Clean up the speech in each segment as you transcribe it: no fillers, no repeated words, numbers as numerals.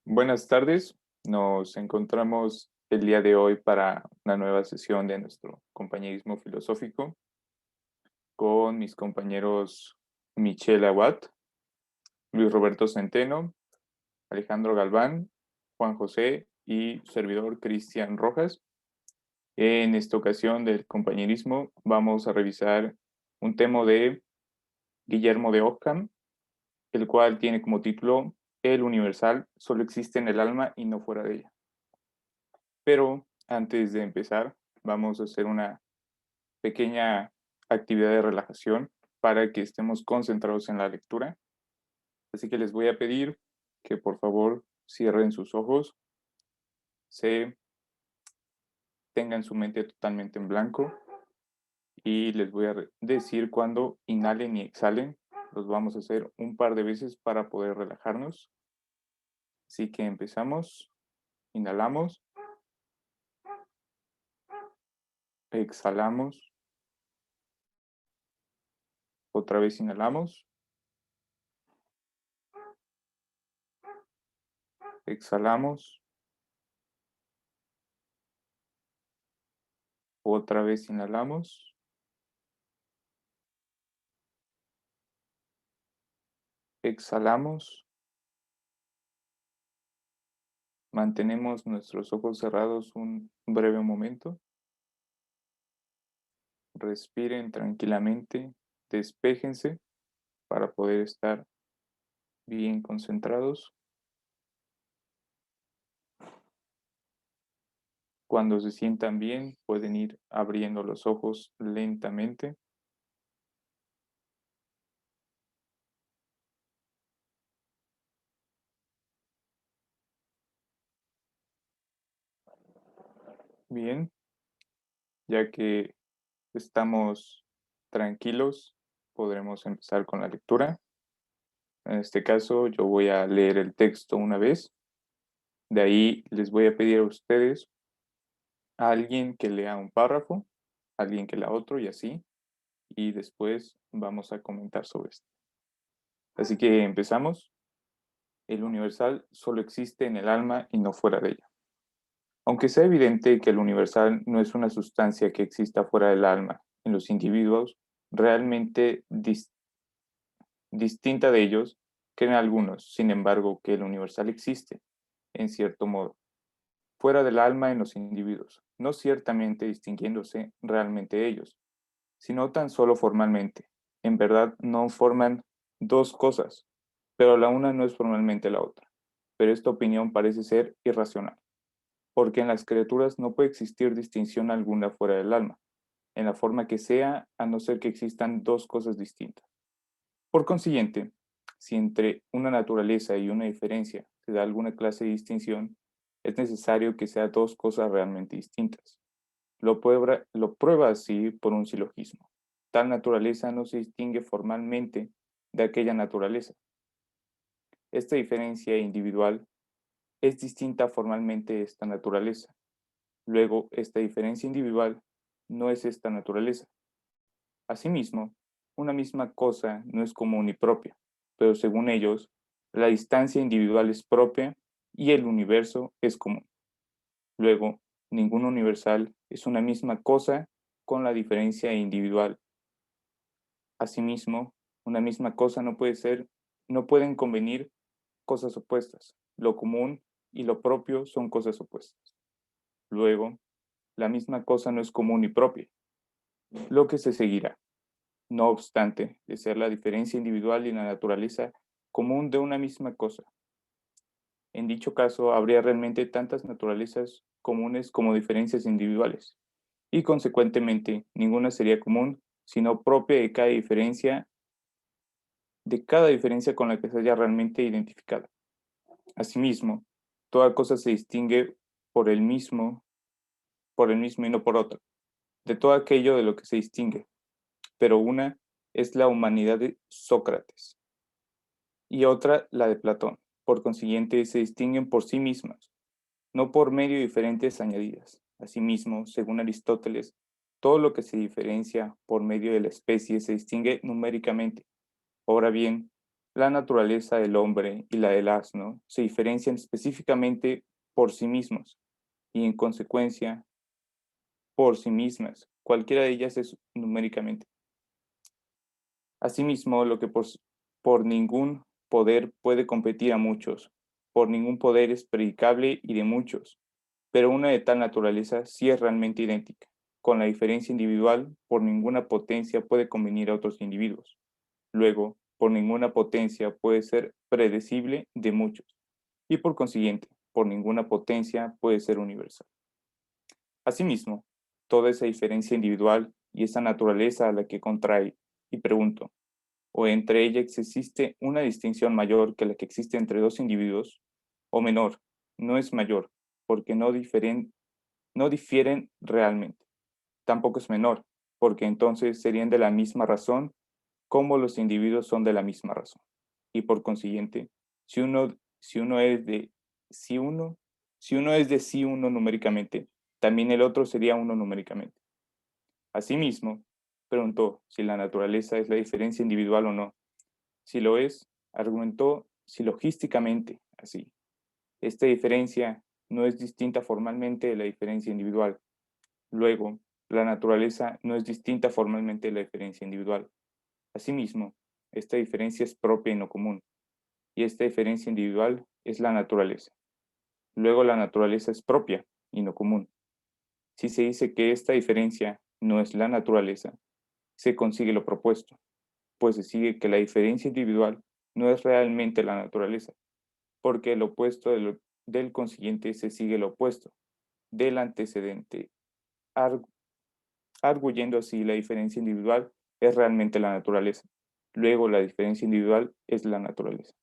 Buenas tardes, nos encontramos el día de hoy para una nueva sesión de nuestro compañerismo filosófico con mis compañeros Michelle Aguat, Luis Roberto Centeno, Alejandro Galván, Juan José y su servidor Cristian Rojas. En esta ocasión del compañerismo vamos a revisar un tema de Guillermo de Ockham, el cual tiene como título El universal solo existe en el alma y no fuera de ella. Pero antes de empezar, vamos a hacer una pequeña actividad de relajación para que estemos concentrados en la lectura. Así que les voy a pedir que por favor cierren sus ojos, se tengan su mente totalmente en blanco y les voy a decir cuando inhalen y exhalen. Los vamos a hacer un par de veces para poder relajarnos. Así que empezamos. Inhalamos, exhalamos, otra vez inhalamos, exhalamos, otra vez inhalamos, exhalamos, mantenemos nuestros ojos cerrados un breve momento, respiren tranquilamente, despéjense para poder estar bien concentrados. Cuando se sientan bien, pueden ir abriendo los ojos lentamente. Bien, ya que estamos tranquilos, podremos empezar con la lectura. En este caso, yo voy a leer el texto una vez. De ahí les voy a pedir a ustedes a alguien que lea un párrafo, alguien que lea otro y así, y después vamos a comentar sobre esto. Así que empezamos. El universal solo existe en el alma y no fuera de ella. Aunque sea evidente que el universal no es una sustancia que exista fuera del alma en los individuos, realmente distinta de ellos, creen algunos, sin embargo, que el universal existe, en cierto modo, fuera del alma en los individuos, no ciertamente distinguiéndose realmente de ellos, sino tan solo formalmente. En verdad no forman dos cosas, pero la una no es formalmente la otra. Pero esta opinión parece ser irracional, porque en las criaturas no puede existir distinción alguna fuera del alma, en la forma que sea, a no ser que existan dos cosas distintas. Por consiguiente, si entre una naturaleza y una diferencia se da alguna clase de distinción, es necesario que sea dos cosas realmente distintas. Lo prueba así por un silogismo. Tal naturaleza no se distingue formalmente de aquella naturaleza. Esta diferencia individual es distinta formalmente de esta naturaleza. Luego, esta diferencia individual no es esta naturaleza. Asimismo, una misma cosa no es común y propia, pero según ellos, la distancia individual es propia y el universo es común. Luego, ningún universal es una misma cosa con la diferencia individual. Asimismo, una misma cosa no pueden convenir cosas opuestas. Lo común y lo propio son cosas opuestas. Luego, la misma cosa no es común y propia, lo que se seguirá. No obstante, de ser la diferencia individual y la naturaleza común de una misma cosa. En dicho caso, habría realmente tantas naturalezas comunes como diferencias individuales, y consecuentemente ninguna sería común, sino propia de cada diferencia con la que se haya realmente identificada. Asimismo, toda cosa se distingue por por el mismo y no por otro, de todo aquello de lo que se distingue, pero una es la humanidad de Sócrates y otra la de Platón. Por consiguiente, se distinguen por sí mismas, no por medio de diferentes añadidas. Asimismo, según Aristóteles, todo lo que se diferencia por medio de la especie se distingue numéricamente. Ahora bien, La naturaleza del hombre y la del asno se diferencian específicamente por sí mismos y en consecuencia por sí mismas. Cualquiera de ellas es numéricamente. Asimismo, lo que por ningún poder puede competir a muchos, por ningún poder es predicable y de muchos, pero una de tal naturaleza sí es realmente idéntica. Con la diferencia individual, por ninguna potencia puede convenir a otros individuos. Luego, por ninguna potencia puede ser predecible de muchos, y por consiguiente, por ninguna potencia puede ser universal. Asimismo, toda esa diferencia individual y esa naturaleza a la que contrae, y pregunto, ¿o entre ellas existe una distinción mayor que la que existe entre dos individuos? ¿O menor? No es mayor, porque no difieren realmente. Tampoco es menor, porque entonces serían de la misma razón como los individuos son de la misma razón. Y por consiguiente, si uno es de si uno, si uno es de sí uno numéricamente, también el otro sería uno numéricamente. Asimismo, preguntó si la naturaleza es la diferencia individual o no. Si lo es, argumentó silogísticamente así. Esta diferencia no es distinta formalmente de la diferencia individual. Luego, la naturaleza no es distinta formalmente de la diferencia individual. Asimismo, esta diferencia es propia y no común, y esta diferencia individual es la naturaleza. Luego, la naturaleza es propia y no común. Si se dice que esta diferencia no es la naturaleza, se consigue lo propuesto, pues se sigue que la diferencia individual no es realmente la naturaleza, porque el opuesto del consiguiente se sigue lo opuesto del antecedente, arg- arguyendo así la diferencia individual es realmente la naturaleza. Luego la diferencia individual es la naturaleza.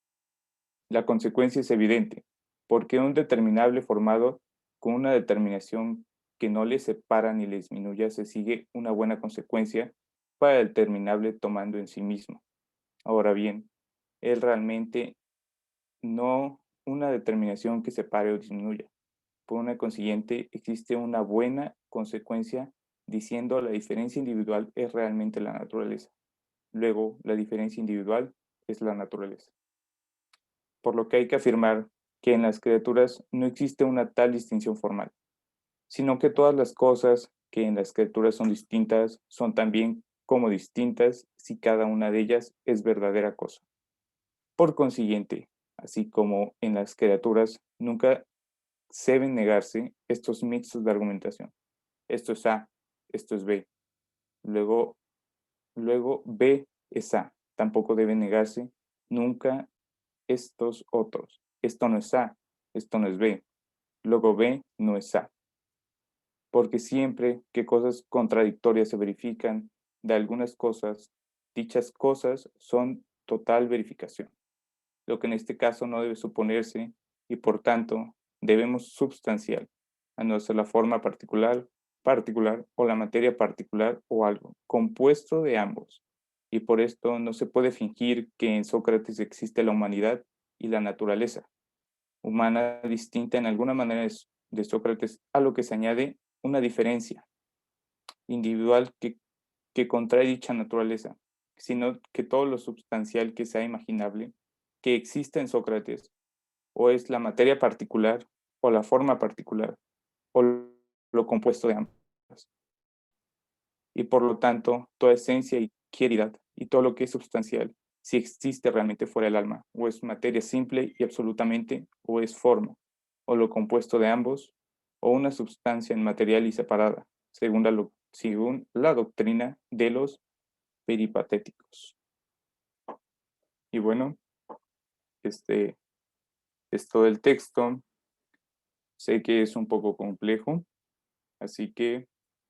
La consecuencia es evidente, porque un determinable formado con una determinación que no le separa ni le disminuya se sigue una buena consecuencia para el determinable tomando en sí mismo. Ahora bien, él realmente no una determinación que separe o disminuya. Por una consiguiente, existe una buena consecuencia diciendo la diferencia individual es realmente la naturaleza. Luego, la diferencia individual es la naturaleza. Por lo que hay que afirmar que en las criaturas no existe una tal distinción formal, sino que todas las cosas que en las criaturas son distintas son también como distintas si cada una de ellas es verdadera cosa. Por consiguiente, así como en las criaturas nunca deben negarse estos mixtos de argumentación. Esto es A, esto es B. Luego, luego B es A. Tampoco deben negarse nunca estos otros. Esto no es A, esto no es B. Luego B no es A. Porque siempre que cosas contradictorias se verifican de algunas cosas, dichas cosas son total verificación, lo que en este caso no debe suponerse y por tanto debemos substancial, a no ser la forma particular o la materia particular o algo, compuesto de ambos. Y por esto no se puede fingir que en Sócrates existe la humanidad y la naturaleza humana distinta en alguna manera de Sócrates, a lo que se añade una diferencia individual que contrae dicha naturaleza, sino que todo lo substancial que sea imaginable, que exista en Sócrates, o es la materia particular, o la forma particular, o lo compuesto de ambas. Y por lo tanto, toda esencia y quieridad, y todo lo que es substancial, si existe realmente fuera del alma, o es materia simple y absolutamente, o es forma, o lo compuesto de ambos, o una substancia inmaterial y separada, según la doctrina de los peripatéticos. Y bueno, este es todo el texto. Sé que es un poco complejo, así que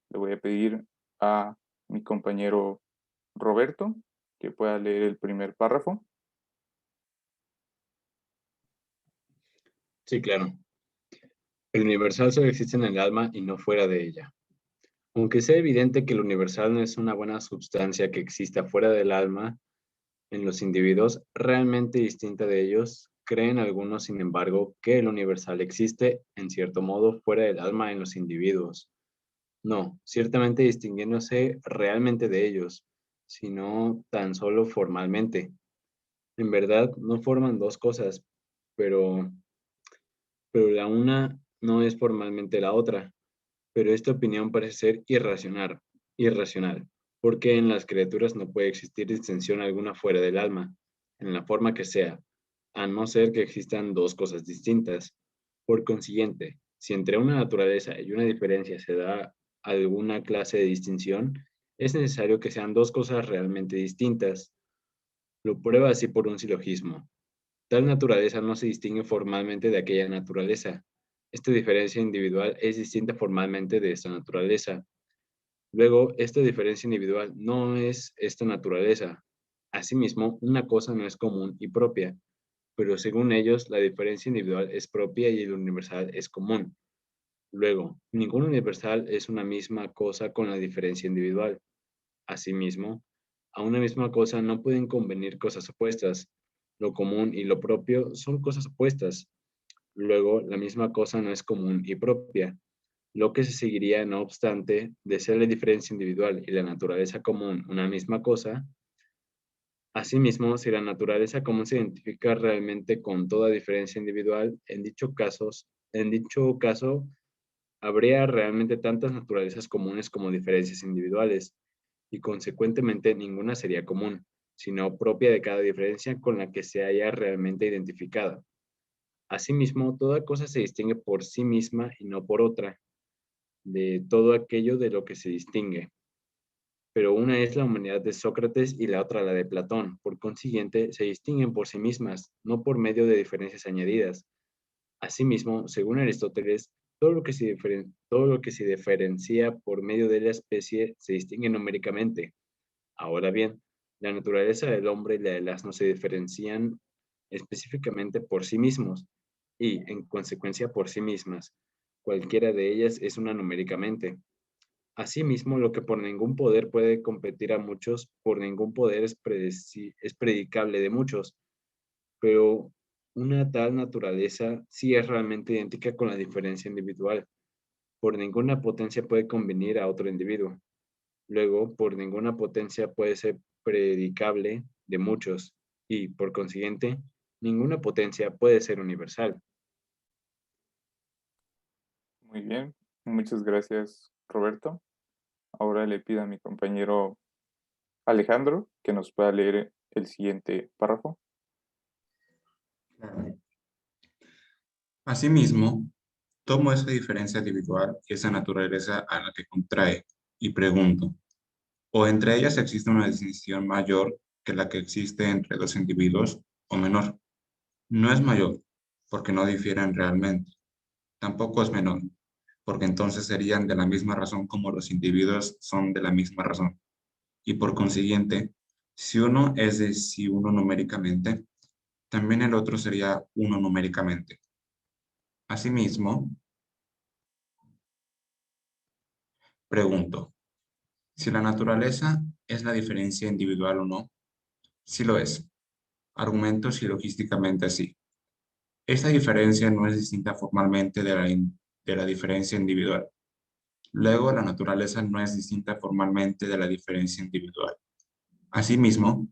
le voy a pedir a mi compañero Roberto que pueda leer el primer párrafo. Sí, claro. El universal solo existe en el alma y no fuera de ella. Aunque sea evidente que el universal no es una buena sustancia que exista fuera del alma, en los individuos realmente distinta de ellos, creen algunos, sin embargo, que el universal existe, en cierto modo, fuera del alma en los individuos. No, ciertamente distinguiéndose realmente de ellos, sino tan solo formalmente. En verdad, no forman dos cosas, pero, pero la una no es formalmente la otra. Pero esta opinión parece ser irracional, porque en las criaturas no puede existir distinción alguna fuera del alma, en la forma que sea, a no ser que existan dos cosas distintas. Por consiguiente, si entre una naturaleza y una diferencia se da alguna clase de distinción, es necesario que sean dos cosas realmente distintas. Lo prueba así por un silogismo. Tal naturaleza no se distingue formalmente de aquella naturaleza. Esta diferencia individual es distinta formalmente de esta naturaleza. Luego, esta diferencia individual no es esta naturaleza. Asimismo, una cosa no es común y propia, pero según ellos, la diferencia individual es propia y el universal es común. Luego, ningún universal es una misma cosa con la diferencia individual. Asimismo, a una misma cosa no pueden convenir cosas opuestas. Lo común y lo propio son cosas opuestas. Luego, la misma cosa no es común y propia, lo que se seguiría, no obstante, de ser la diferencia individual y la naturaleza común una misma cosa. Asimismo, si la naturaleza común se identifica realmente con toda diferencia individual, en dicho caso, habría realmente tantas naturalezas comunes como diferencias individuales, y consecuentemente ninguna sería común, sino propia de cada diferencia con la que se haya realmente identificada. Asimismo, toda cosa se distingue por sí misma y no por otra, de todo aquello de lo que se distingue. Pero una es la humanidad de Sócrates y la otra la de Platón. Por consiguiente, se distinguen por sí mismas, no por medio de diferencias añadidas. Asimismo, según Aristóteles, todo lo que se diferencia por medio de la especie se distingue numéricamente. Ahora bien, la naturaleza del hombre y la del asno se diferencian específicamente por sí mismos y, en consecuencia, por sí mismas. Cualquiera de ellas es una numéricamente. Asimismo, lo que por ningún poder puede competir a muchos, por ningún poder es predicable de muchos, pero una tal naturaleza sí es realmente idéntica con la diferencia individual. Por ninguna potencia puede convenir a otro individuo. Luego, por ninguna potencia puede ser predicable de muchos y, por consiguiente, ninguna potencia puede ser universal. Muy bien, muchas gracias, Roberto. Ahora le pido a mi compañero Alejandro que nos pueda leer el siguiente párrafo. Claro. Asimismo, tomo esa diferencia individual y esa naturaleza a la que contrae y pregunto, ¿o entre ellas existe una distinción mayor que la que existe entre dos individuos o menor? No es mayor, porque no difieren realmente. Tampoco es menor, porque entonces serían de la misma razón como los individuos son de la misma razón. Y por consiguiente, si uno es de si uno numéricamente, también el otro sería uno numéricamente. Asimismo, pregunto, si la naturaleza es la diferencia individual o no, sí lo es. Argumento silogísticamente así. Esta diferencia no es distinta formalmente de la diferencia individual. Luego, la naturaleza no es distinta formalmente de la diferencia individual. Asimismo,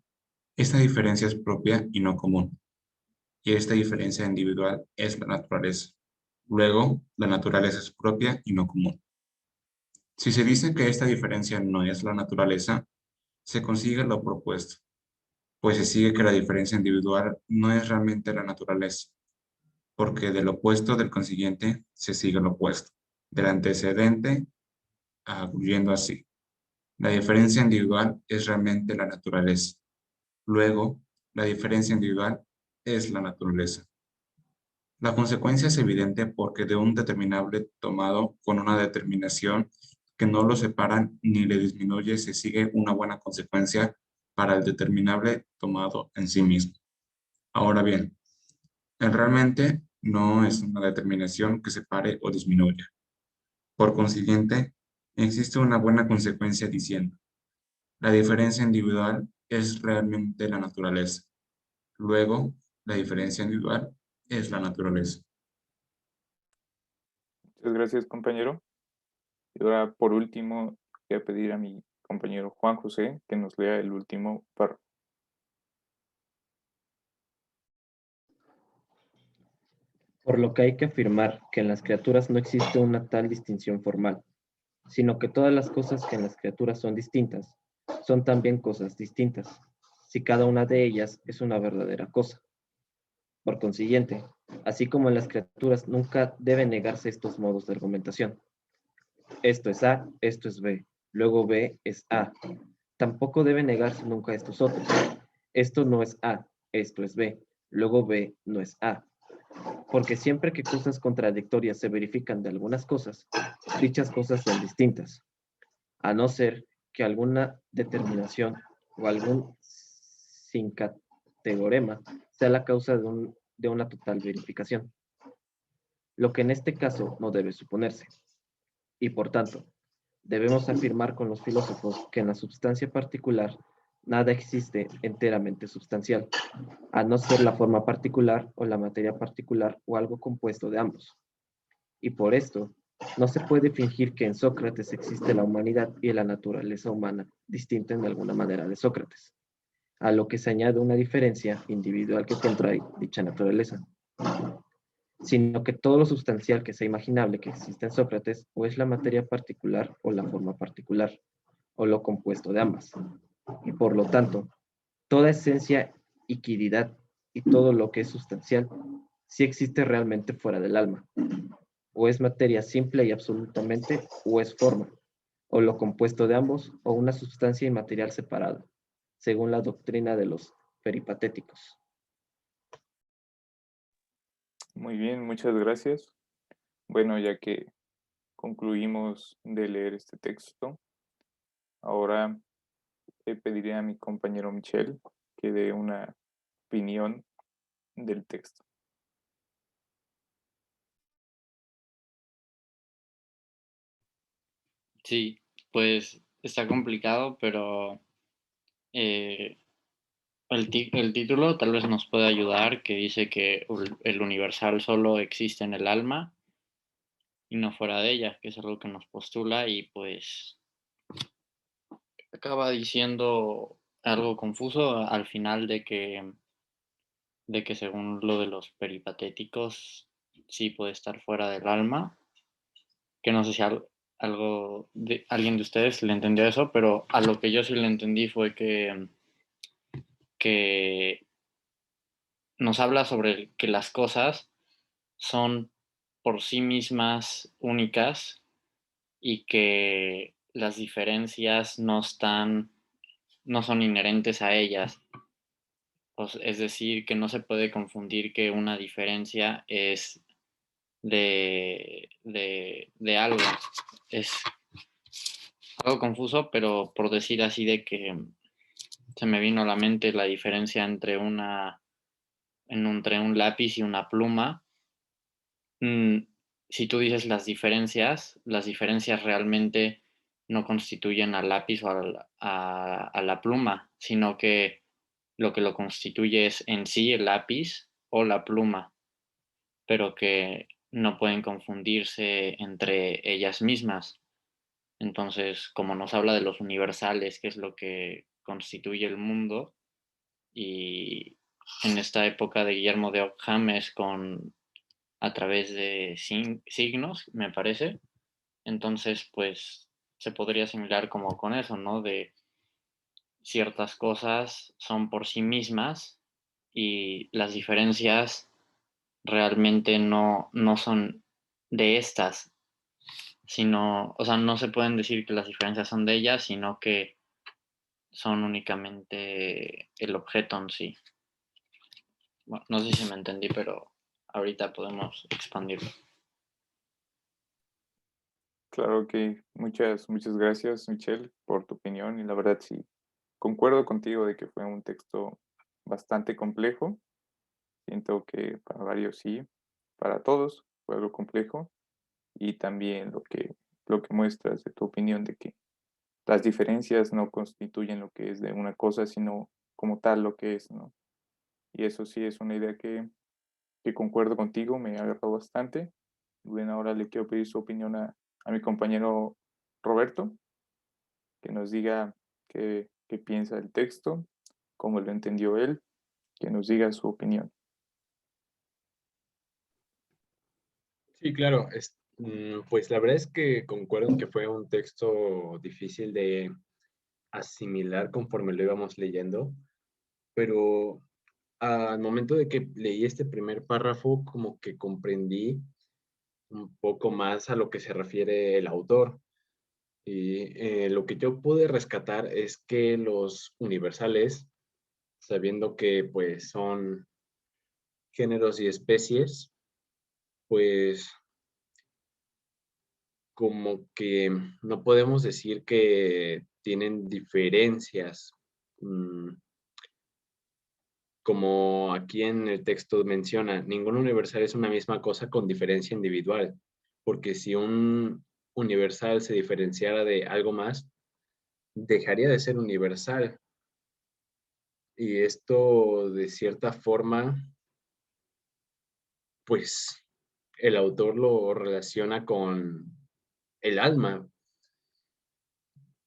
esta diferencia es propia y no común, y esta diferencia individual es la naturaleza. Luego, la naturaleza es propia y no común. Si se dice que esta diferencia no es la naturaleza, se consigue lo propuesto, pues se sigue que la diferencia individual no es realmente la naturaleza, porque del opuesto del consiguiente se sigue lo opuesto, del antecedente huyendo así. La diferencia individual es realmente la naturaleza. Luego, la diferencia individual es la naturaleza. La consecuencia es evidente porque de un determinable tomado con una determinación que no lo separa ni le disminuye, se sigue una buena consecuencia para el determinable tomado en sí mismo. Ahora bien, realmente no es una determinación que separe o disminuya. Por consiguiente, existe una buena consecuencia diciendo, la diferencia individual es realmente la naturaleza. Luego, la diferencia individual es la naturaleza. Muchas gracias, compañero. Y ahora, por último, voy a pedir a mi compañero Juan José que nos lea el último párrafo. Por lo que hay que afirmar que en las criaturas no existe una tal distinción formal, sino que todas las cosas que en las criaturas son distintas, son también cosas distintas, si cada una de ellas es una verdadera cosa. Por consiguiente, así como en las criaturas nunca deben negarse estos modos de argumentación. Esto es A, esto es B, luego B es A. Tampoco debe negarse nunca estos otros. Esto no es A, esto es B, luego B no es A. Porque siempre que cosas contradictorias se verifican de algunas cosas, dichas cosas son distintas, a no ser que alguna determinación o algún sincategorema sea la causa de una total verificación, lo que en este caso no debe suponerse. Y por tanto, debemos afirmar con los filósofos que en la substancia particular nada existe enteramente substancial, a no ser la forma particular o la materia particular o algo compuesto de ambos. Y por esto, no se puede fingir que en Sócrates existe la humanidad y la naturaleza humana distinta en alguna manera de Sócrates, a lo que se añade una diferencia individual que contrae dicha naturaleza, sino que todo lo sustancial que sea imaginable que existe en Sócrates o es la materia particular o la forma particular, o lo compuesto de ambas. Y por lo tanto, toda esencia y quiridad y todo lo que es sustancial sí existe realmente fuera del alma, o es materia simple y absolutamente, o es forma, o lo compuesto de ambos, o una sustancia inmaterial separada, según la doctrina de los peripatéticos. Muy bien, muchas gracias. Bueno, ya que concluimos de leer este texto, ahora le pediré a mi compañero Michel que dé una opinión del texto. Sí, pues está complicado, pero eh, el título tal vez nos puede ayudar, que dice que el universal solo existe en el alma y no fuera de ella, que es algo que nos postula y pues acaba diciendo algo confuso al final de que según lo de los peripatéticos sí puede estar fuera del alma, que no sé si alguien de ustedes le entendió eso, pero a lo que yo sí le entendí fue que nos habla sobre que las cosas son por sí mismas únicas y que las diferencias no son inherentes a ellas. Es decir, que no se puede confundir que una diferencia es de algo. Es algo confuso, pero por decir así de que se me vino a la mente la diferencia entre un lápiz y una pluma. Si tú dices las diferencias realmente no constituyen al lápiz o a la pluma, sino que lo constituye es en sí el lápiz o la pluma, pero que no pueden confundirse entre ellas mismas. Entonces, como nos habla de los universales, que es lo que constituye el mundo, y en esta época de Guillermo de Ockham es a través de signos, me parece. Entonces, pues se podría asimilar como con eso, ¿no? De ciertas cosas son por sí mismas y las diferencias realmente no son de estas, sino, o sea, no se pueden decir que las diferencias son de ellas, sino que son únicamente el objeto en sí. Bueno, no sé si me entendí, pero ahorita podemos expandirlo. Claro que muchas gracias, Michelle, por tu opinión y la verdad sí, concuerdo contigo de que fue un texto bastante complejo. Siento que para varios sí, para todos fue algo complejo y también lo que muestras de tu opinión de que las diferencias no constituyen lo que es de una cosa, sino como tal lo que es, ¿no? Y eso sí es una idea que concuerdo contigo, me agarró bastante. Bueno, ahora le quiero pedir su opinión a mi compañero Roberto, que nos diga qué piensa del texto, cómo lo entendió él, que nos diga su opinión. Sí, claro. Pues la verdad es que concuerdo en que fue un texto difícil de asimilar conforme lo íbamos leyendo, pero al momento de que leí este primer párrafo, como que comprendí un poco más a lo que se refiere el autor. Y lo que yo pude rescatar es que los universales, sabiendo que pues son géneros y especies, pues como que no podemos decir que tienen diferencias, mm, como aquí en el texto menciona, ningún universal es una misma cosa con diferencia individual, porque si un universal se diferenciara de algo más, dejaría de ser universal. Y esto, de cierta forma, pues el autor lo relaciona con el alma,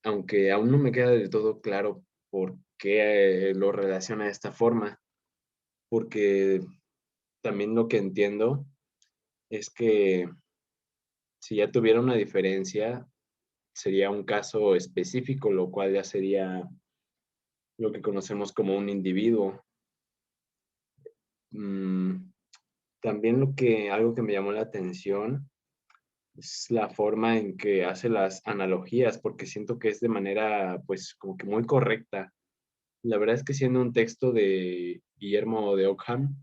aunque aún no me queda del todo claro por qué lo relaciona de esta forma, porque también lo que entiendo es que si ya tuviera una diferencia, sería un caso específico, lo cual ya sería lo que conocemos como un individuo. Mm, También algo que me llamó la atención es la forma en que hace las analogías, porque siento que es de manera, pues, como que muy correcta. La verdad es que siendo un texto de Guillermo de Ockham,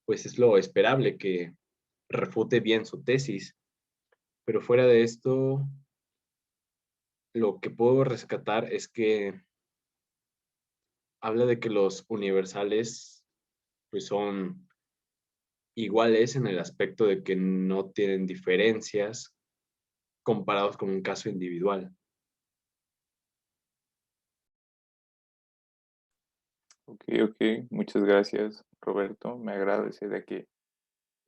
pues es lo esperable que refute bien su tesis. Pero fuera de esto, lo que puedo rescatar es que habla de que los universales, pues son iguales en el aspecto de que no tienen diferencias comparados con un caso individual. Ok, ok, muchas gracias, Roberto. Me agrada esa idea que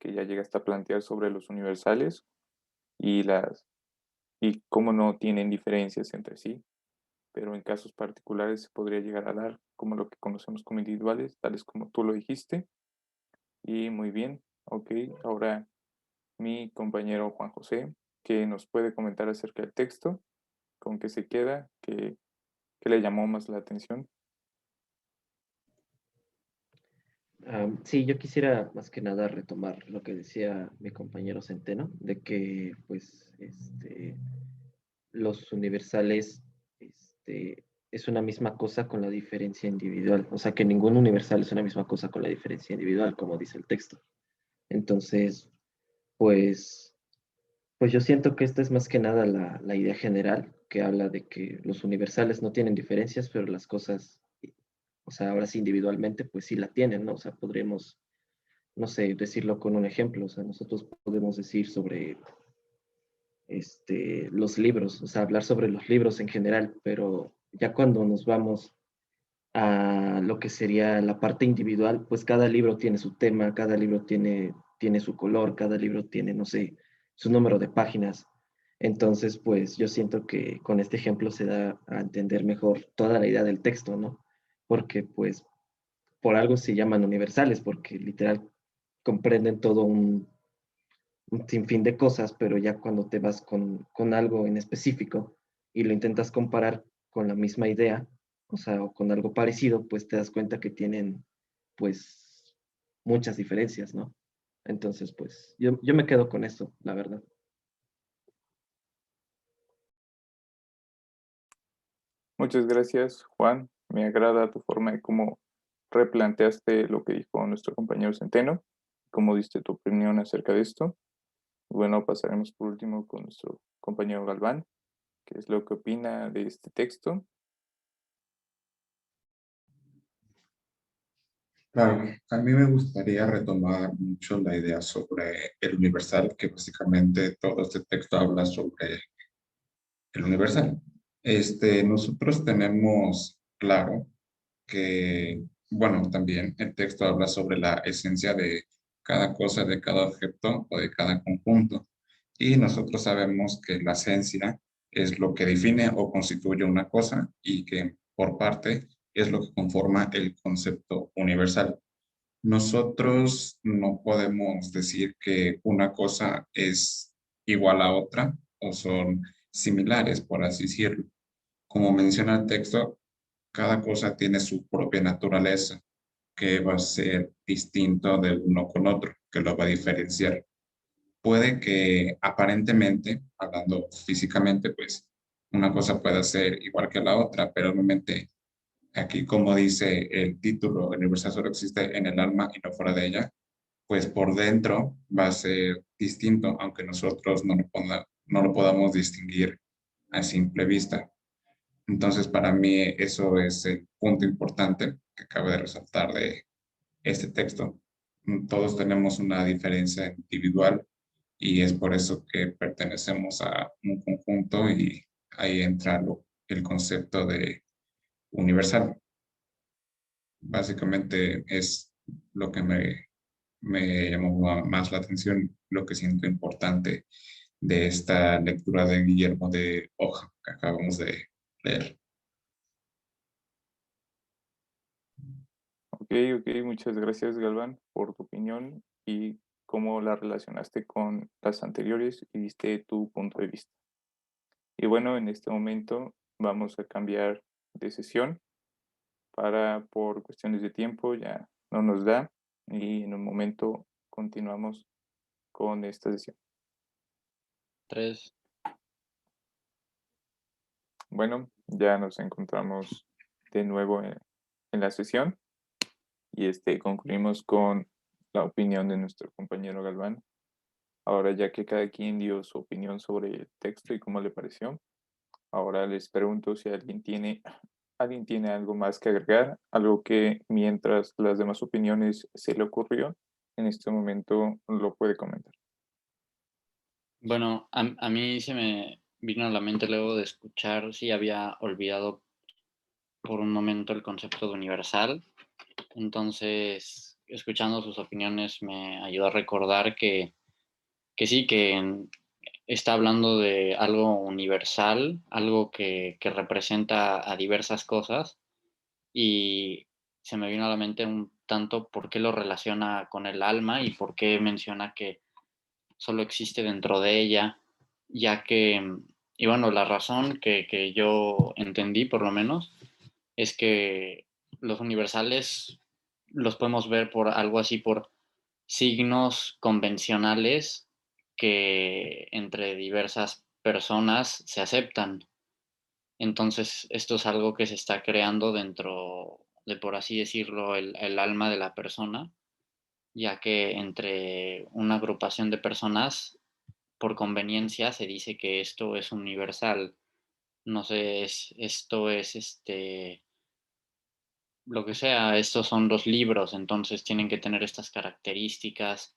ya llegaste a plantear sobre los universales y y cómo no tienen diferencias entre sí, pero en casos particulares se podría llegar a dar como lo que conocemos como individuales, tales como tú lo dijiste. Y muy bien, ok, ahora mi compañero Juan José, que nos puede comentar acerca del texto, con qué se queda, qué le llamó más la atención. Sí, yo quisiera más que nada retomar lo que decía mi compañero Centeno, de que pues los universales es una misma cosa con la diferencia individual, o sea que ningún universal es una misma cosa con la diferencia individual, como dice el texto. Entonces, pues, pues yo siento que esta es más que nada la idea general que habla de que los universales no tienen diferencias, pero las cosas, o sea, ahora sí individualmente, pues sí la tienen, ¿no? O sea, podremos no sé, decirlo con un ejemplo. O sea, nosotros podemos decir sobre los libros, o sea, hablar sobre los libros en general, pero ya cuando nos vamos a lo que sería la parte individual, pues cada libro tiene su tema, cada libro tiene su color, cada libro tiene, no sé, su número de páginas. Entonces, pues yo siento que con este ejemplo se da a entender mejor toda la idea del texto, ¿no? Porque pues por algo se llaman universales, porque literal comprenden todo un sinfín de cosas, pero ya cuando te vas con algo en específico y lo intentas comparar con la misma idea, o sea, o con algo parecido, pues te das cuenta que tienen, pues, muchas diferencias, ¿no? Entonces, pues, yo me quedo con eso, la verdad. Muchas gracias, Juan. Me agrada tu forma de cómo replanteaste lo que dijo nuestro compañero Centeno, cómo diste tu opinión acerca de esto. Bueno, pasaremos por último con nuestro compañero Galván, que es lo que opina de este texto. Claro, a mí me gustaría retomar mucho la idea sobre el universal, que básicamente todo este texto habla sobre el universal. Nosotros tenemos claro que, bueno, también el texto habla sobre la esencia de cada cosa, de cada objeto o de cada conjunto. Y nosotros sabemos que la esencia es lo que define o constituye una cosa y que por parte es lo que conforma el concepto universal. Nosotros no podemos decir que una cosa es igual a otra o son similares, por así decirlo. Como menciona el texto, cada cosa tiene su propia naturaleza, que va a ser distinto de uno con otro, que lo va a diferenciar. Puede que aparentemente, hablando físicamente, pues una cosa pueda ser igual que la otra, pero obviamente aquí, como dice el título, el universal solo existe en el alma y no fuera de ella, pues por dentro va a ser distinto, aunque nosotros no lo podamos distinguir a simple vista. Entonces, para mí eso es el punto importante que cabe de resaltar de este texto. Todos tenemos una diferencia individual y es por eso que pertenecemos a un conjunto y ahí entra el concepto de universal. Básicamente es lo que me llamó más la atención, lo que siento importante de esta lectura de Guillermo de Hoja que acabamos de leer. Ok, ok, muchas gracias Galván por tu opinión y cómo la relacionaste con las anteriores y diste tu punto de vista. Y bueno, en este momento vamos a cambiar de sesión por cuestiones de tiempo, ya no nos da y en un momento continuamos con esta sesión. 3. Bueno, ya nos encontramos de nuevo en la sesión y concluimos con la opinión de nuestro compañero Galván. Ahora, ya que cada quien dio su opinión sobre el texto y cómo le pareció, ahora les pregunto si alguien tiene algo más que agregar, algo que mientras las demás opiniones se le ocurrió, en este momento lo puede comentar. Bueno, a mí se me vino a la mente luego de escuchar, si había olvidado por un momento el concepto de universal. Entonces, escuchando sus opiniones me ayudó a recordar que sí, que está hablando de algo universal, algo que representa a diversas cosas, y se me vino a la mente un tanto por qué lo relaciona con el alma y por qué menciona que solo existe dentro de ella, ya que, y bueno, la razón que yo entendí por lo menos es que los universales los podemos ver por algo así, por signos convencionales que entre diversas personas se aceptan. Entonces, esto es algo que se está creando dentro de, por así decirlo, el alma de la persona, ya que entre una agrupación de personas, por conveniencia, se dice que esto es universal. No sé, esto es lo que sea, estos son los libros, entonces tienen que tener estas características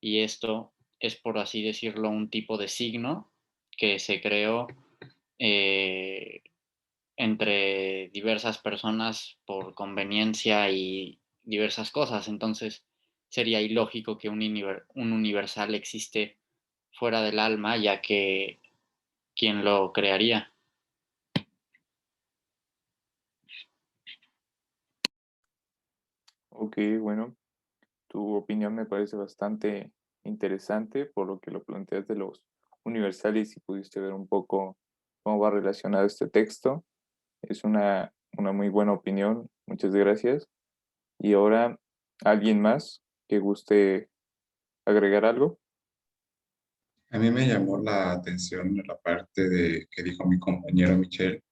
y esto es, por así decirlo, un tipo de signo que se creó eh, entre diversas personas por conveniencia y diversas cosas. Entonces sería ilógico que un universal existe fuera del alma, ya que ¿quién lo crearía? Ok, bueno, tu opinión me parece bastante interesante por lo que lo planteas de los universales y pudiste ver un poco cómo va relacionado este texto. Es una muy buena opinión, muchas gracias. Y ahora, ¿alguien más que guste agregar algo? A mí me llamó la atención la parte de que dijo mi compañero Michelle,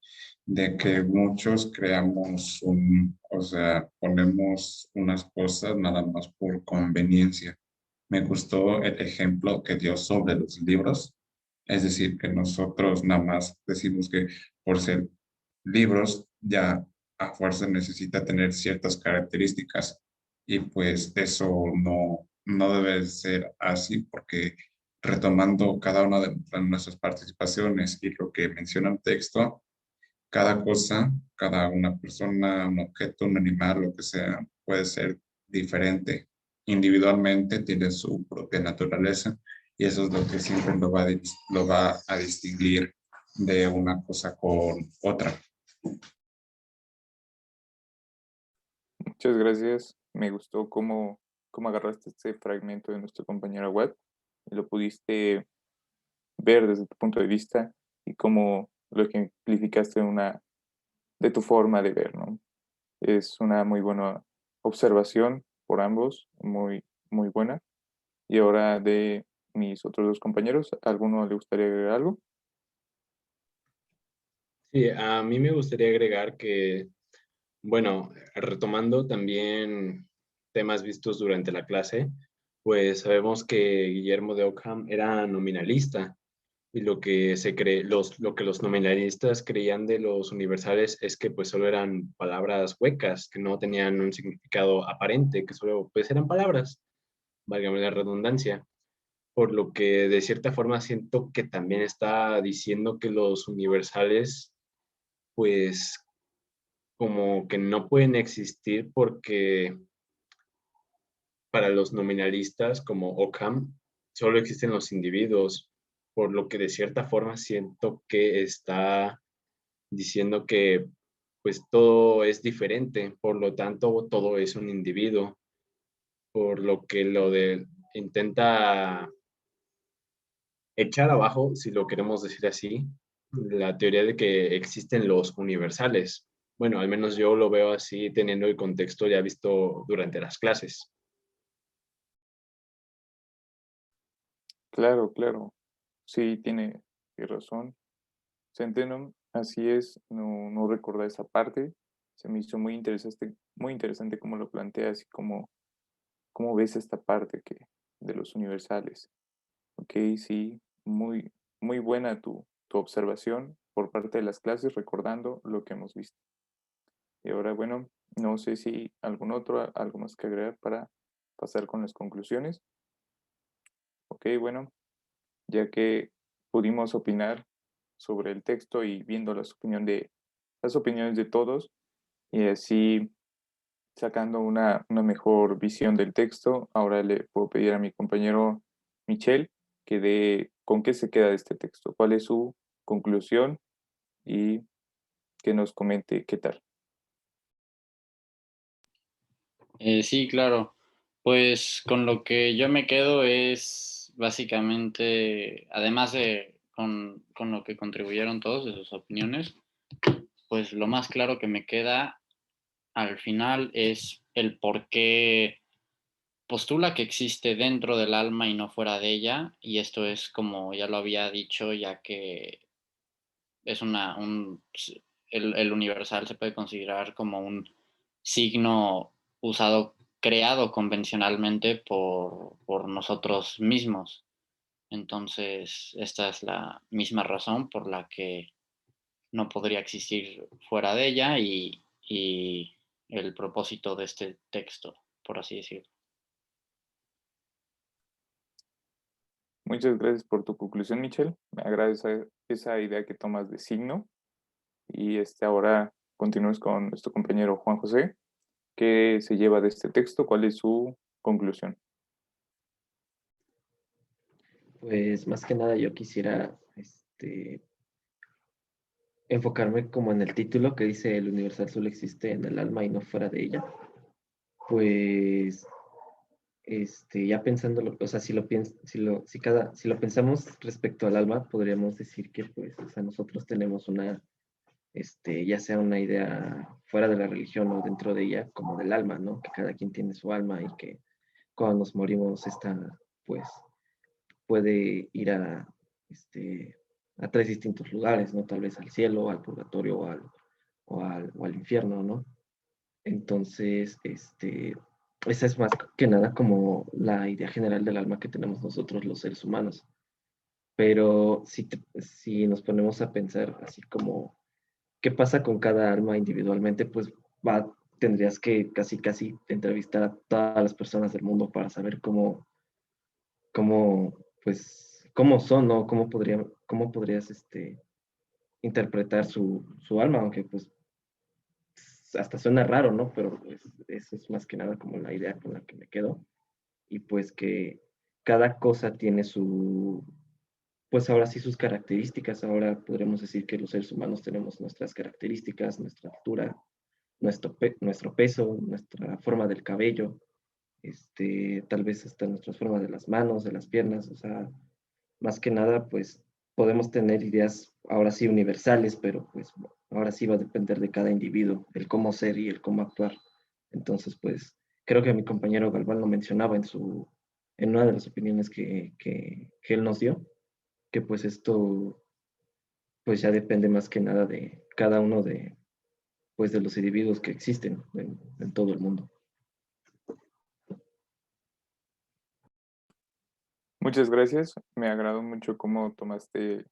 de que muchos creamos o sea, ponemos unas cosas nada más por conveniencia. Me gustó el ejemplo que dio sobre los libros, es decir, que nosotros nada más decimos que por ser libros ya a fuerza necesita tener ciertas características y pues eso no debe ser así porque retomando cada una de nuestras participaciones y lo que menciona el texto, cada cosa, cada una persona, un objeto, un animal, lo que sea, puede ser diferente. Individualmente tiene su propia naturaleza y eso es lo que siempre lo va a distinguir de una cosa con otra. Muchas gracias, me gustó cómo agarraste este fragmento de nuestra compañera web y lo pudiste ver desde tu punto de vista y cómo lo ejemplificaste de tu forma de ver, ¿no? Es una muy buena observación por ambos, muy buena. Y ahora de mis otros dos compañeros, ¿a alguno le gustaría agregar algo? Sí, a mí me gustaría agregar que, bueno, retomando también temas vistos durante la clase, pues sabemos que Guillermo de Ockham era nominalista y lo que los nominalistas creían de los universales es que pues solo eran palabras huecas, que no tenían un significado aparente, que solo pues eran palabras, válgame la redundancia. Por lo que de cierta forma siento que también está diciendo que los universales pues como que no pueden existir porque para los nominalistas como Ockham solo existen los individuos, por lo que de cierta forma siento que está diciendo que pues todo es diferente, por lo tanto todo es un individuo, por lo que intenta echar abajo, si lo queremos decir así, la teoría de que existen los universales. Bueno, al menos yo lo veo así teniendo el contexto ya visto durante las clases. Claro, claro. Sí, tiene razón. Centenum, así es, no recordaba esa parte. Se me hizo muy interesante cómo lo planteas y cómo ves esta parte de los universales. Ok, sí, muy buena tu observación por parte de las clases, recordando lo que hemos visto. Y ahora, bueno, no sé si algo más que agregar para pasar con las conclusiones. Ok, bueno, ya que pudimos opinar sobre el texto y viendo las opiniones de todos, y así sacando una mejor visión del texto, ahora le puedo pedir a mi compañero Michel que dé con qué se queda de este texto, cuál es su conclusión y que nos comente qué tal. Sí, claro. Pues con lo que yo me quedo es básicamente, además de con lo que contribuyeron todos de sus opiniones, pues lo más claro que me queda al final es el por qué postula que existe dentro del alma y no fuera de ella, y esto es como ya lo había dicho, ya que es el universal se puede considerar como un signo creado convencionalmente por nosotros mismos. Entonces, esta es la misma razón por la que no podría existir fuera de ella y el propósito de este texto, por así decirlo. Muchas gracias por tu conclusión, Michel. Me agrada esa idea que tomas de signo. Y ahora continúes con nuestro compañero Juan José. ¿Qué se lleva de este texto? ¿Cuál es su conclusión? Pues más que nada yo quisiera enfocarme como en el título que dice el universal solo existe en el alma y no fuera de ella. Pues ya pensándolo, o sea, si lo pensamos respecto al alma, podríamos decir que pues, o sea, nosotros tenemos ya sea una idea fuera de la religión o dentro de ella, como del alma, ¿no? Que cada quien tiene su alma y que cuando nos morimos, pues, puede ir a tres distintos lugares, ¿no? Tal vez al cielo, al purgatorio o al infierno, ¿no? Entonces, esa es más que nada como la idea general del alma que tenemos nosotros los seres humanos. Pero si nos ponemos a pensar así como, ¿qué pasa con cada alma individualmente? Pues tendrías que casi entrevistar a todas las personas del mundo para saber cómo son, ¿no? Cómo podrías interpretar su alma, aunque pues hasta suena raro, ¿no? Pero pues, eso es más que nada como la idea con la que me quedo. Y pues que cada cosa tiene pues ahora sí sus características. Ahora podremos decir que los seres humanos tenemos nuestras características, nuestra altura, nuestro peso, nuestra forma del cabello, tal vez hasta nuestras formas de las manos, de las piernas, o sea, más que nada, pues podemos tener ideas ahora sí universales, pero pues ahora sí va a depender de cada individuo, el cómo ser y el cómo actuar. Entonces, pues creo que mi compañero Galván lo mencionaba en una de las opiniones que él nos dio, que pues esto pues ya depende más que nada de cada uno pues, de los individuos que existen en todo el mundo. Muchas gracias. Me agradó mucho cómo tomaste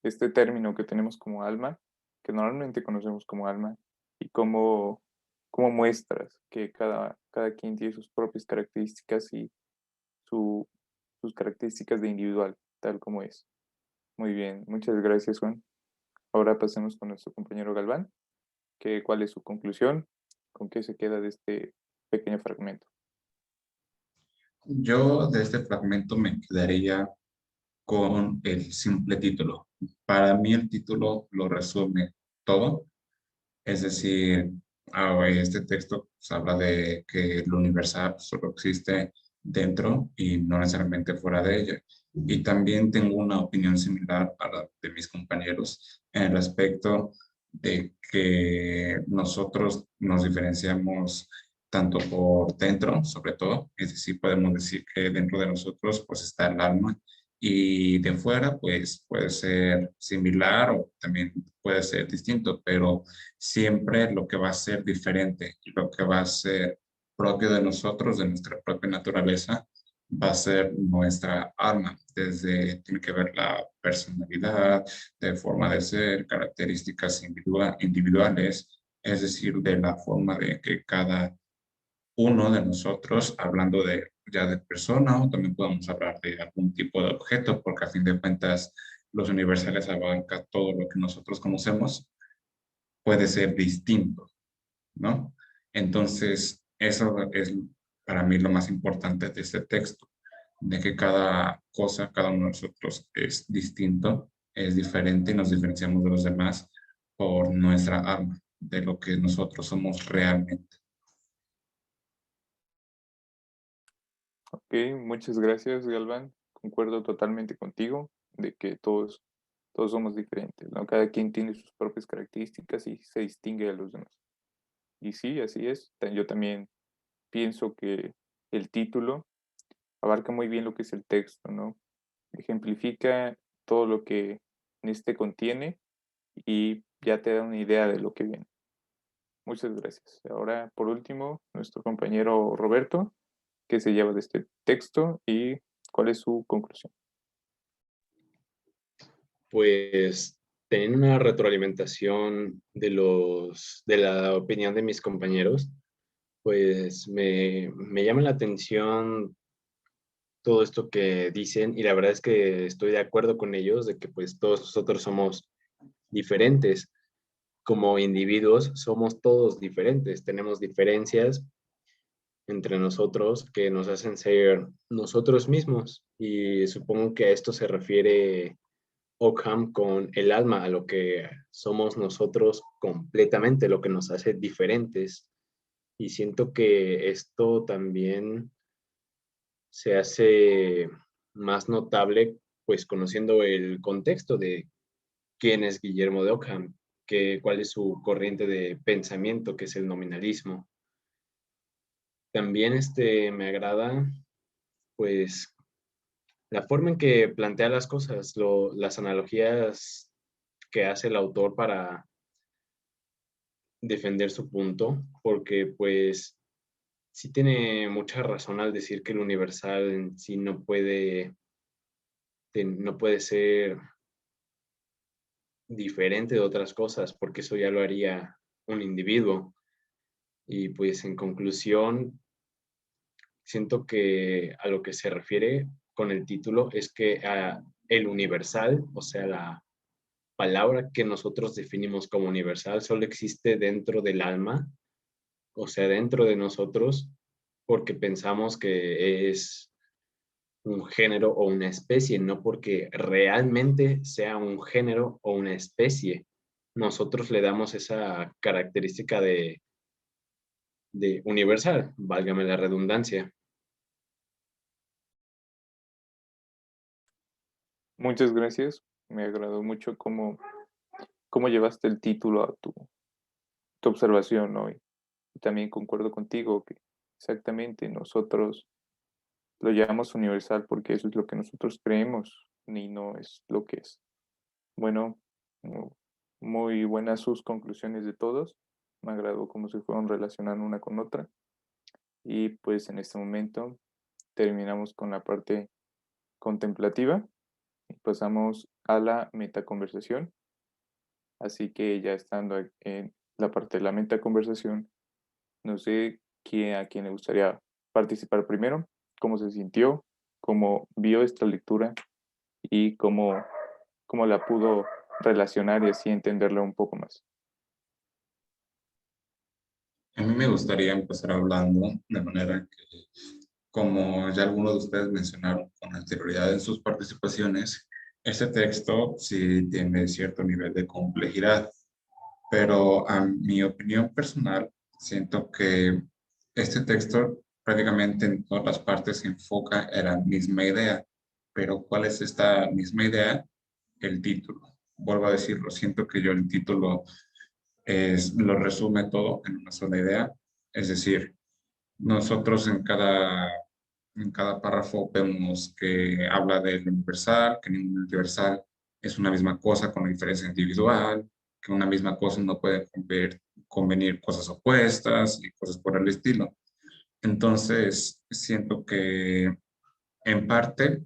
este término que tenemos como alma, que normalmente conocemos como alma, y cómo muestras que cada quien tiene sus propias características y su- sus características de individual, tal como es. Muy bien, muchas gracias, Juan. Ahora pasemos con nuestro compañero Galván, que cuál es su conclusión, con qué se queda de este pequeño fragmento. Yo de este fragmento me quedaría con el simple título. Para mí el título lo resume todo. Es decir, este texto pues, habla de que lo universal solo existe dentro y no necesariamente fuera de ella. Y también tengo una opinión similar a la de mis compañeros en el aspecto de que nosotros nos diferenciamos tanto por dentro, sobre todo, es decir, podemos decir que dentro de nosotros pues está el alma y de fuera pues puede ser similar o también puede ser distinto, pero siempre lo que va a ser diferente y lo que va a ser propio de nosotros, de nuestra propia naturaleza, va a ser nuestra alma. Tiene que ver la personalidad, de forma de ser, características individuales, es decir, de la forma de que cada uno de nosotros, hablando ya de persona, o también podemos hablar de algún tipo de objeto, porque a fin de cuentas los universales abarca todo lo que nosotros conocemos, puede ser distinto, ¿no? Entonces, eso es para mí lo más importante de este texto, de que cada cosa, cada uno de nosotros es distinto, es diferente y nos diferenciamos de los demás por nuestra alma, de lo que nosotros somos realmente. Ok, muchas gracias, Galván. Concuerdo totalmente contigo de que todos somos diferentes, ¿no? Cada quien tiene sus propias características y se distingue de los demás. Y sí, así es. Yo también pienso que el título abarca muy bien lo que es el texto, ¿no? Ejemplifica todo lo que en este contiene y ya te da una idea de lo que viene. Muchas gracias. Ahora, por último, nuestro compañero Roberto, qué se lleva de este texto y cuál es su conclusión. Pues teniendo una retroalimentación de la opinión de mis compañeros, pues me llama la atención todo esto que dicen y la verdad es que estoy de acuerdo con ellos de que pues todos nosotros somos diferentes. Como individuos somos todos diferentes, tenemos diferencias entre nosotros que nos hacen ser nosotros mismos y supongo que a esto se refiere Ockham con el alma, a lo que somos nosotros completamente, lo que nos hace diferentes. Y siento que esto también se hace más notable, pues conociendo el contexto de quién es Guillermo de Ockham, cuál es su corriente de pensamiento, que es el nominalismo. También me agrada, pues, la forma en que plantea las cosas, las analogías que hace el autor para defender su punto, porque pues sí tiene mucha razón al decir que el universal en sí no puede ser diferente de otras cosas, porque eso ya lo haría un individuo. Y pues en conclusión, siento que a lo que se refiere con el título es que el universal, o sea, la palabra que nosotros definimos como universal, solo existe dentro del alma, o sea, dentro de nosotros, porque pensamos que es un género o una especie, no porque realmente sea un género o una especie. Nosotros le damos esa característica de de universal, válgame la redundancia. Muchas gracias. Me agradó mucho cómo llevaste el título a tu observación, ¿no? Y también concuerdo contigo que exactamente nosotros lo llamamos universal porque eso es lo que nosotros creemos y no es lo que es. Bueno, muy buenas sus conclusiones de todos. Me agradó cómo se fueron relacionando una con otra. Y pues en este momento terminamos con la parte contemplativa y pasamos a la metaconversación. Así que ya estando en la parte de la metaconversación, no sé a quién le gustaría participar primero, cómo se sintió, cómo vio esta lectura y cómo la pudo relacionar y así entenderla un poco más. A mí me gustaría empezar hablando de manera que, como ya algunos de ustedes mencionaron con anterioridad en sus participaciones, este texto sí tiene cierto nivel de complejidad, pero a mi opinión personal, siento que este texto prácticamente en todas las partes se enfoca en la misma idea. Pero ¿cuál es esta misma idea? El título. Vuelvo a decirlo, siento que yo el título lo resume todo en una sola idea. Es decir, nosotros en cada párrafo vemos que habla del universal, que ningún universal es una misma cosa con la diferencia individual, que una misma cosa no puede convenir cosas opuestas y cosas por el estilo. Entonces, siento que en parte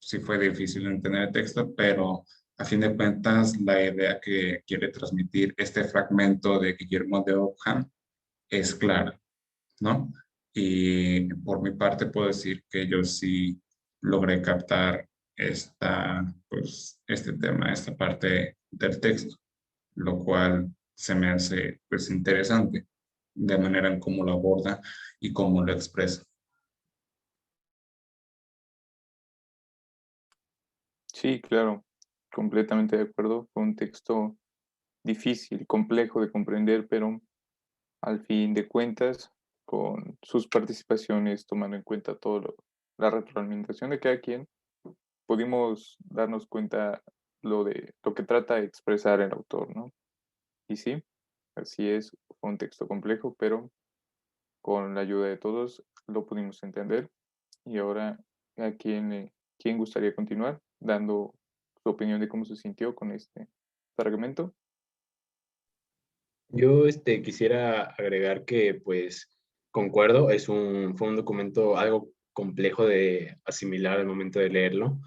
sí fue difícil entender el texto, pero a fin de cuentas la idea que quiere transmitir este fragmento de Guillermo de Ockham es clara, ¿no? Y por mi parte puedo decir que yo sí logré captar este tema, esta parte del texto, lo cual se me hace pues interesante de manera en cómo lo aborda y cómo lo expresa. Sí, claro, completamente de acuerdo. Fue un texto difícil, complejo de comprender, pero al fin de cuentas, con sus participaciones, tomando en cuenta la retroalimentación de cada quien, pudimos darnos cuenta lo que trata de expresar el autor, ¿no? Y sí, así es, fue un texto complejo, pero con la ayuda de todos lo pudimos entender. Y ahora, ¿quién gustaría continuar dando su opinión de cómo se sintió con este fragmento? Yo quisiera agregar que pues concuerdo, fue un documento algo complejo de asimilar al momento de leerlo.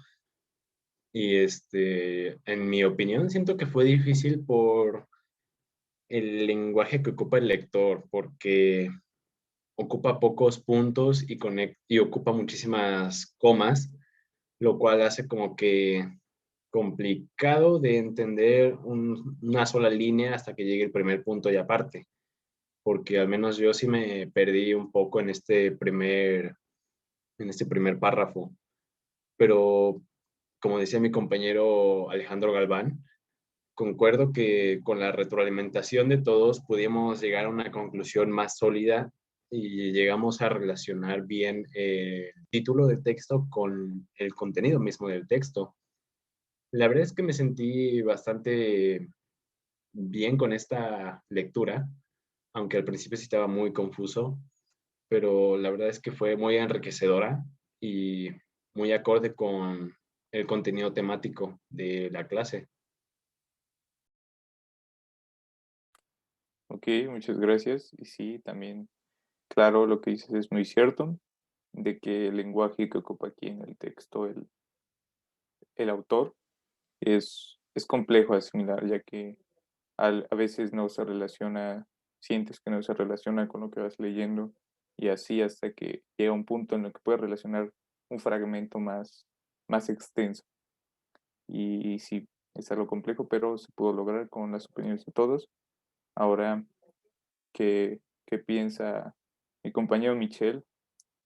Y en mi opinión, siento que fue difícil por el lenguaje que ocupa el lector, porque ocupa pocos puntos y ocupa muchísimas comas, lo cual hace como que complicado de entender una sola línea hasta que llegue el primer punto y aparte, porque al menos yo sí me perdí un poco en este primer párrafo, pero como decía mi compañero Alejandro Galván, concuerdo que con la retroalimentación de todos pudimos llegar a una conclusión más sólida y llegamos a relacionar bien el título del texto con el contenido mismo del texto. La verdad es que me sentí bastante bien con esta lectura, aunque al principio sí estaba muy confuso, pero la verdad es que fue muy enriquecedora y muy acorde con el contenido temático de la clase. Ok, muchas gracias. Y sí, también, claro, lo que dices es muy cierto, de que el lenguaje que ocupa aquí en el texto el autor es complejo de asimilar, ya que a veces no se relaciona, sientes que no se relaciona con lo que vas leyendo y así hasta que llega un punto en el que puedes relacionar un fragmento más extenso. Y sí, es algo complejo, pero se pudo lograr con las opiniones de todos. Ahora, ¿qué piensa mi compañero Michel?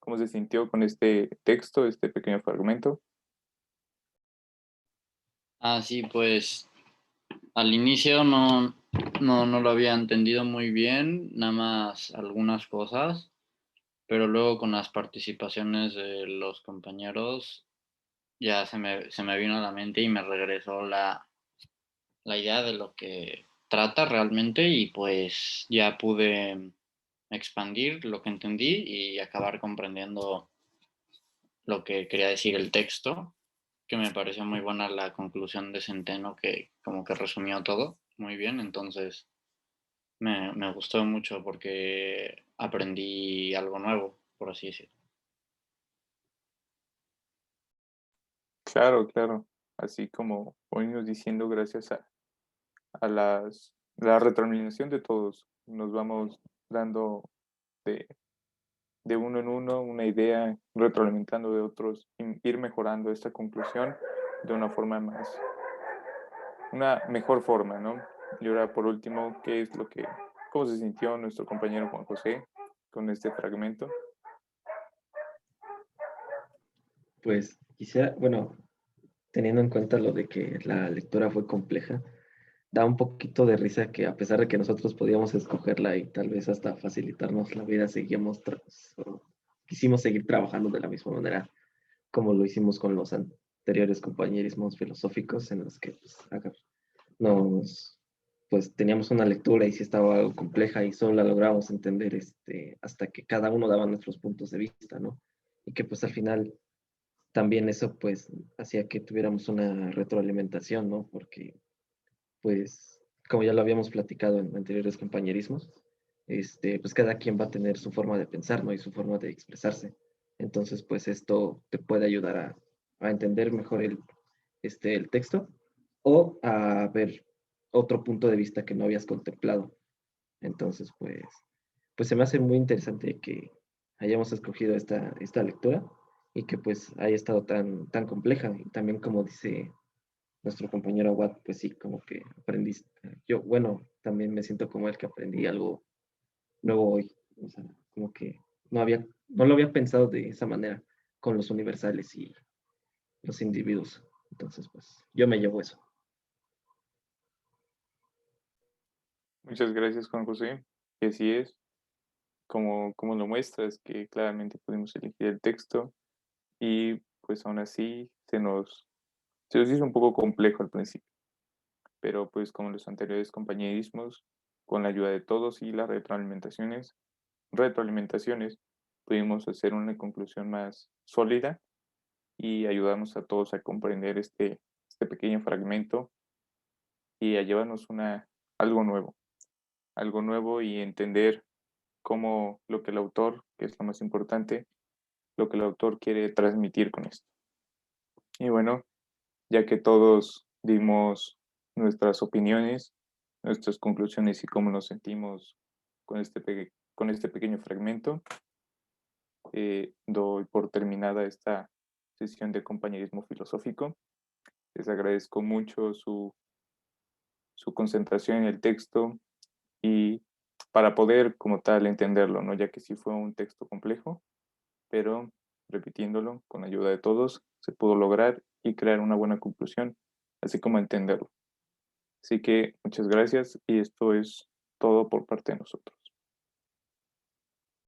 ¿Cómo se sintió con este texto, este pequeño fragmento? Ah, sí, pues al inicio no, no lo había entendido muy bien, nada más algunas cosas, pero luego con las participaciones de los compañeros ya se me vino a la mente y me regresó la idea de lo que trata realmente y pues ya pude expandir lo que entendí y acabar comprendiendo lo que quería decir el texto, que me pareció muy buena la conclusión de Centeno, que como que resumió todo muy bien, entonces me gustó mucho porque aprendí algo nuevo, por así decirlo. Claro, claro. Así como venimos diciendo, gracias a la retroalimentación de todos, nos vamos dando de, de uno en uno una idea, retroalimentando de otros, ir mejorando esta conclusión de una forma una mejor forma, ¿no? Y ahora por último, cómo se sintió nuestro compañero Juan José con este fragmento? Pues quisiera, bueno, teniendo en cuenta lo de que la lectura fue compleja, da un poquito de risa que a pesar de que nosotros podíamos escogerla y tal vez hasta facilitarnos la vida, quisimos seguir trabajando de la misma manera como lo hicimos con los anteriores compañerismos filosóficos en los que nos, pues teníamos una lectura y sí estaba algo compleja y solo la lográbamos entender hasta que cada uno daba nuestros puntos de vista, ¿no? Y que pues al final también eso pues hacía que tuviéramos una retroalimentación, ¿no? Porque pues como ya lo habíamos platicado en anteriores compañerismos, pues cada quien va a tener su forma de pensar, ¿no? Y su forma de expresarse. Entonces, pues esto te puede ayudar a entender mejor el texto o a ver otro punto de vista que no habías contemplado. Entonces, pues se me hace muy interesante que hayamos escogido esta lectura y que pues haya estado tan compleja. Y también como dice nuestro compañero Aguad, pues sí, como que aprendí, yo, bueno, también me siento como el que aprendí algo nuevo hoy, o sea, como que no lo había pensado de esa manera con los universales y los individuos. Entonces, pues yo me llevo eso. Muchas gracias, Juan José. Que así es, como lo muestras, que claramente pudimos elegir el texto y pues aún así se nos hizo un poco complejo al principio, pero pues como los anteriores compañerismos, con la ayuda de todos y las retroalimentaciones, pudimos hacer una conclusión más sólida y ayudarnos a todos a comprender este pequeño fragmento y a llevarnos algo nuevo y entender cómo lo que el autor, que es lo más importante, lo que el autor quiere transmitir con esto. Y bueno, ya que todos dimos nuestras opiniones, nuestras conclusiones y cómo nos sentimos con este pequeño fragmento, doy por terminada esta sesión de compañerismo filosófico. Les agradezco mucho su concentración en el texto y para poder como tal entenderlo, ¿no? Ya que sí fue un texto complejo, pero repitiéndolo con la ayuda de todos se pudo lograr y crear una buena conclusión, así como entenderlo. Así que muchas gracias y esto es todo por parte de nosotros.